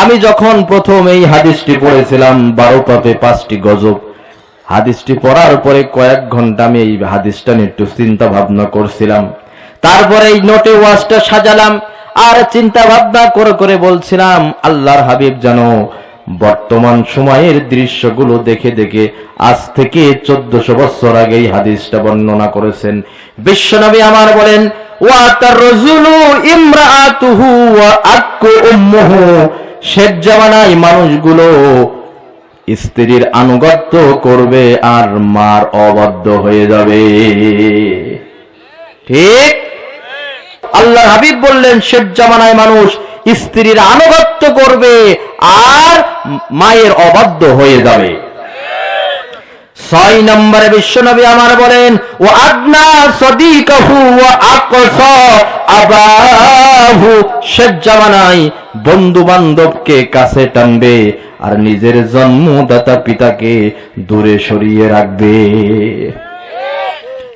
আমি যখন প্রথম এই হাদিসটি পড়েছিলাম 12 পাপে 5টি গজব, হাদিসটি পড়ার পরে কয়েক ঘন্টা আমি এই হাদিসটা নিয়ে একটু চিন্তা ভাবনা করছিলাম। তারপরে এই নোটে ওয়াজটা সাজালাম আর চিন্তা ভাবনা করে করে বলছিলাম আল্লাহর হাবিব জানো বর্তমান সময়ের দৃশ্যগুলো দেখে দেখে আজ থেকে 1400 বছর আগে এই হাদিসটা বর্ণনা করেছেন। বিশ্বনবী আমার বলেন ওয়া তারজুলু ইমরাআতুহু ওয়া আকু উম্মুহু, শেষ জামানায় মানুষগুলো স্ত্রীর আনুগত্য করবে আর মার অবাধ্য হয়ে যাবে। ঠিক আল্লাহর হাবিব বললেন শেষ জামানায় মানুষ স্ত্রীর আনুগত্য করবে আর মায়ের অবাধ্য হয়ে যাবে। 6 নম্বরে বিশ্বনবী আমার বলেন ও আদনা সাদিকাহু ওয়া আকসা আবাহু, শেষ জামানায় বন্ধু বান্ধবকে কাছে টানবে আর নিজের জন্মদাতা পিতাকে দূরে সরিয়ে রাখবে।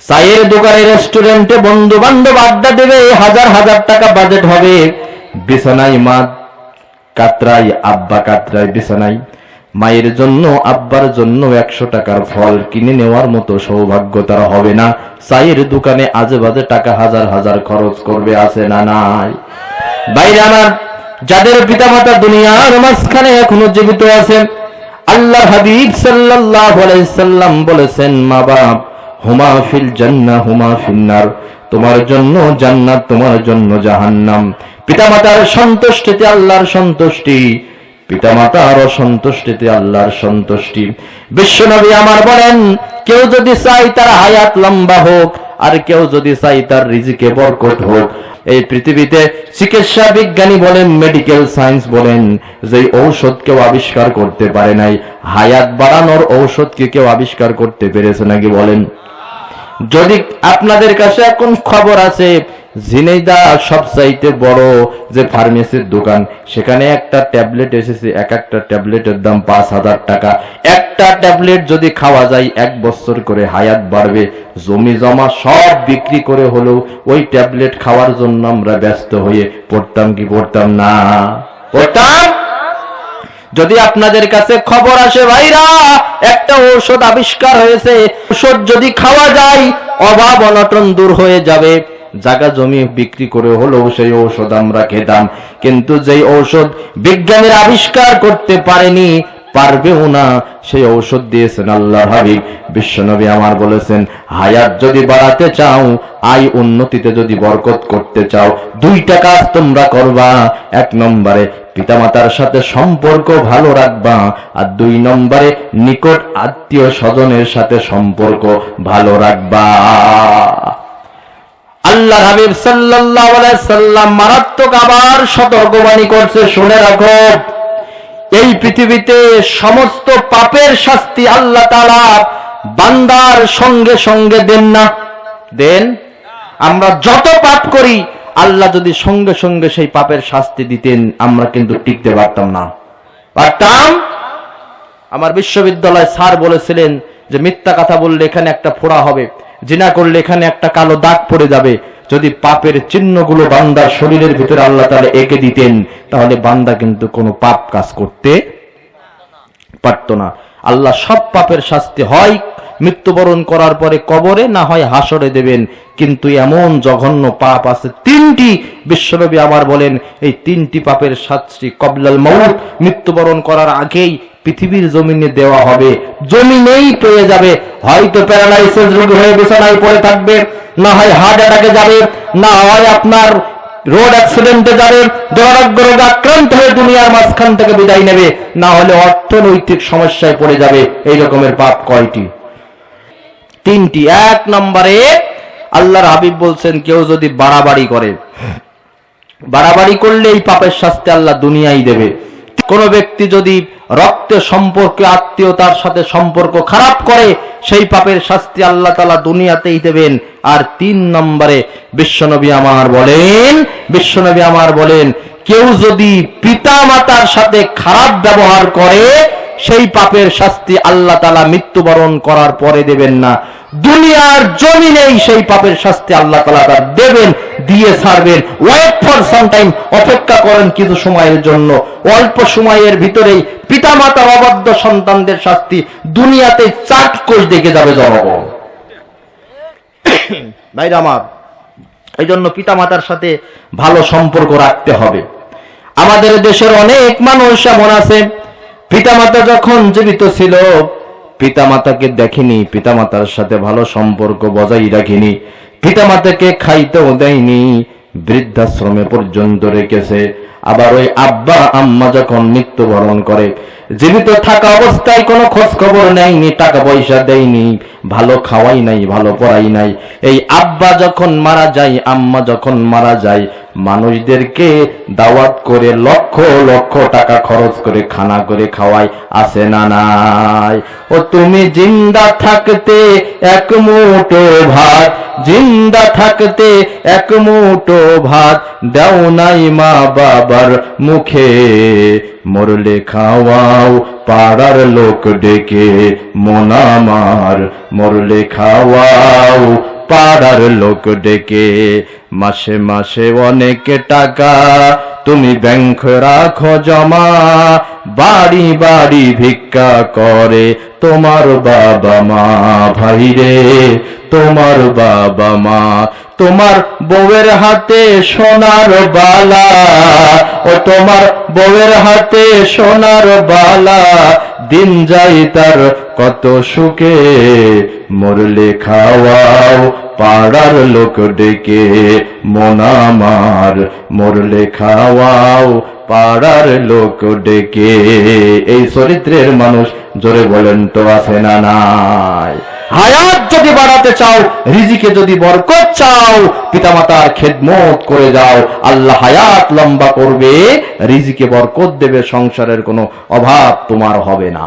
চায়ের দোকানে রেস্টুরেন্টে বন্ধু বান্ধব আড্ডা দেবে, হাজার হাজার টাকা বাজেট হবে, বিছানায় মা কাতরাই আব্বা কাতরাই বিছানায়, মায়ের জন্য আব্বার জন্য 100 টাকার ফল কিনে নেওয়ার মতো সৌভাগ্য তার হবে না। চায়ের দোকানে আজে বাজে টাকা হাজার হাজার খরচ করবে, আছে না নাই? বাইরে আমার যাদের পিতামাতা দুনিয়ার মাঝখানে এখনো জীবিত আছেন, আল্লাহর হাবিব সাল্লাল্লাহু আলাইহি সাল্লাম বলেছেন মা বাপ হুমা ফিল জান্নাহ হুমা ফিন্নার, তোমার জন্য জান্নাত তোমার জন্য জাহান্নাম। পিতামাতার সন্তুষ্টিতে আল্লাহর সন্তুষ্টি, পিতামাতার অসন্তুষ্টিতে আল্লাহর সন্তুষ্টি। বিশ্বনবী আমার বলেন কেউ যদি চায় তার হায়াত লম্বা হোক আর কেউ যদি চায় তার রিজিকে বরকত হোক, এই পৃথিবীতে চিকিৎসা বিজ্ঞানী বলেন মেডিকেল সায়েন্স বলেন যে ঔষধ কেউ আবিষ্কার করতে পারে নাই, হায়াত বাড়ানোর ঔষধ কি কেউ আবিষ্কার করতে পেরেছে নাকি বলেন? যদি আপনাদের কাছে এখন খবর আছে ঝিনাইদহ সবচাইতে বড় যে ফার্মেসির দোকান, সেখানে একটা ট্যাবলেট এসেছে, এক একটা ট্যাবলেটের দাম 5000 টাকা। একটা ট্যাবলেট যদি খাওয়া যায় 1 বছর করে হায়াত বাড়বে। জমি জমা সব বিক্রি করে হলেও ওই ট্যাবলেট খাওয়ার জন্য আমরা ব্যস্ত হয়ে পড়তাম কি পড়তাম না? পড়তাম। যদি আপনাদের কাছে খবর আসে ভাইরা একটা ঔষধ আবিষ্কার হয়েছে, ঔষধ যদি খাওয়া যায় অভাব অনটন দূর হয়ে যাবে, জায়গা জমি বিক্রি করে হলেও সেই ঔষধ আমরা খেতাম। কিন্তু যেই ঔষধ বিজ্ঞানীরা আবিষ্কার করতে পারেনি, পারবেও না, সেই ঔষধ দিয়েছেন আল্লাহর হাবিব বিশ্বনবী আমার বলেছেন হায়াত যদি বাড়াতে চাও, আয় উন্নতিতে যদি বরকত করতে চাও, 2টা কাজ তোমরা করবা। 1 নম্বরে পিতামাতার সাথে সম্পর্ক ভালো রাখবা আর 2 নম্বরে নিকট আত্মীয় স্বজনের সাথে সম্পর্ক ভালো রাখবা। আল্লাহ হাবিব সাল্লাল্লাহু আলাইহি সাল্লাম মারাত্মক আবার সতর্কবাণী করছে, শুনে রাখো এই পৃথিবীতে সমস্ত পাপের শাস্তি আল্লাহ তাআলা বান্দার সঙ্গে সঙ্গে দেন না। দেন? আমরা যত পাপ করি আল্লাহ যদি সঙ্গে সঙ্গে সেই পাপের শাস্তি দিতেন আমরা কিন্তু টিকতে পারতাম না। পারতাম? আমার বিশ্ববিদ্যালয় স্যার বলেছিলেন যে মিথ্যা কথা বললে এখানে একটা ফোড়া হবে, জিনা করলে এখানে একটা কালো দাগ পড়ে যাবে। যদি পাপের চিহ্নগুলো বান্দার শরীরের ভিতরে আল্লাহ তাআলা এঁকে দিতেন তাহলে বান্দা কিন্তু কোনো পাপ কাজ করতে পারত না। আল্লাহ সব পাপের শাস্তি হয় মৃত্যুবরণ করার পরে কবরে, না হয় হাসরে দেবেন। কিন্তু এমন জঘন্য পাপ আছে 3টি, বিশ্বনবী আবার বলেন এই 3টি পাপের শাস্তি কবলাল মাউত, মৃত্যুবরণ করার আগেই পৃথিবীর জমিনে দেওয়া হবে, জমিনেই পেয়ে যাবে। হয়তো প্যারালাইসিস রোগী হয়ে বিছানায় পড়ে থাকবে, না হয় হার্ট অ্যাটাকে যাবে, না হয় আপনার রোড অ্যাক্সিডেন্টে যাবে, দুরারোগ্য রোগে আক্রান্ত হয়ে দুনিয়ার মাঝখান থেকে বিদায় নেবে, না হলে অর্থনৈতিক সমস্যায় পড়ে যাবে। এই রকমের পাপ কয়টি? 3টি। 1 নম্বরে আল্লাহর হাবিব বলছেন কেউ যদি বাড়াবাড়ি করে, বাড়াবাড়ি করলে এই পাপের শাস্তি আল্লাহ দুনিয়ায় দেবে। কোন ব্যক্তি যদি রক্তের সম্পর্কে আত্মীয়তার সাথে সম্পর্ক খারাপ করে সেই পাপের শাস্তি আল্লাহ তাআলা দুনিয়াতেই দেবেন। আর 3 নম্বরে বিশ্বনবী আমার বলেন কেউ যদি পিতা মাতার সাথে খারাপ ব্যবহার করে সেই পাপের শাস্তি আল্লাহ তাআলা মৃত্যুবরণ করার পরে দেবেন না, দুনিয়ার জমিনেই সেই পাপের শাস্তি আল্লাহ তাআলা দেবেন। দিয়ে ছাড়বেন। ওয়েট ফর সাম টাইম, অপেক্ষা করেন কিছু সময়ের জন্য। অল্প সময়ের ভিতরেই পিতামাতার অবাধ্য সন্তানদের শাস্তি দুনিয়াতে চাক্ষুষ দেখে যাবে জনগণ। ভাইরা আমার, এই জন্য পিতামাতার সাথে ভালো সম্পর্ক রাখতে হবে। আমাদের দেশের অনেক মানুষ এমন আছে, পিতামাতা যখন জীবিত ছিল পিতামাতাকে দেখেনি, পিতামাতার সাথে ভালো সম্পর্ক বজায় রাখেনি, পিতামাতাকে খাইতেও দেয়নি, বৃদ্ধাশ্রমে পর্যন্ত রেখেছে। আবার ওই আব্বা আম্মা যখন মৃত্যুবরণ করে, জীবিত থাকা অবস্থায় কোনো খোঁজ খবর নেয়নি, টাকা পয়সা দেয়নি, ভালো খাওয়াই নাই, ভালো পড়াই নাই। এই আব্বা যখন মারা যায়, আম্মা যখন মারা যায়, মানুষদেরকে দাওয়াত করে লক্ষ লক্ষ টাকা খরচ করে খানা করে খাওয়ায়, আছে না নাই? ও তুমি জিন্দা থাকতে এক মুঠো ভাত, জিন্দা থাকতে এক মুঠো ভাত দাও নাই মা বাবার মুখে, মরলে খাওয়াও পাড়ার লোক ডেকে মন আমার, মরলে খাওয়াও পাড়ার লোক ডেকে। মাসে মাসে অনেক টাকা তুমি ব্যাংক রাখো জমা, বাড়ি বাড়ি ভিক্ষা করে তোমার বাবা মা। ভাইরে তোমার বাবা মা, তোমার বউয়ের হাতে সোনার বালা, ও তোমার বউয়ের হাতে সোনার বালা, দিন যাই তার কত সুখে, মরলে খাওয়াও পাড়ার লোক ডেকে মন আমার, মরলে খাওয়াও পাড়ার লোক ডেকে। এই চরিত্রের মানুষ জোরে বলেন তো আছে না নাই? হায়াত যদি বাড়াতে চাও, রিজিকে যদি বরকত চাও, পিতামাতার খেদমত করে যাও, আল্লাহ হায়াত লম্বা করবে, রিজিকে বরকত দেবে, সংসারের কোনো অভাব তোমার হবে না।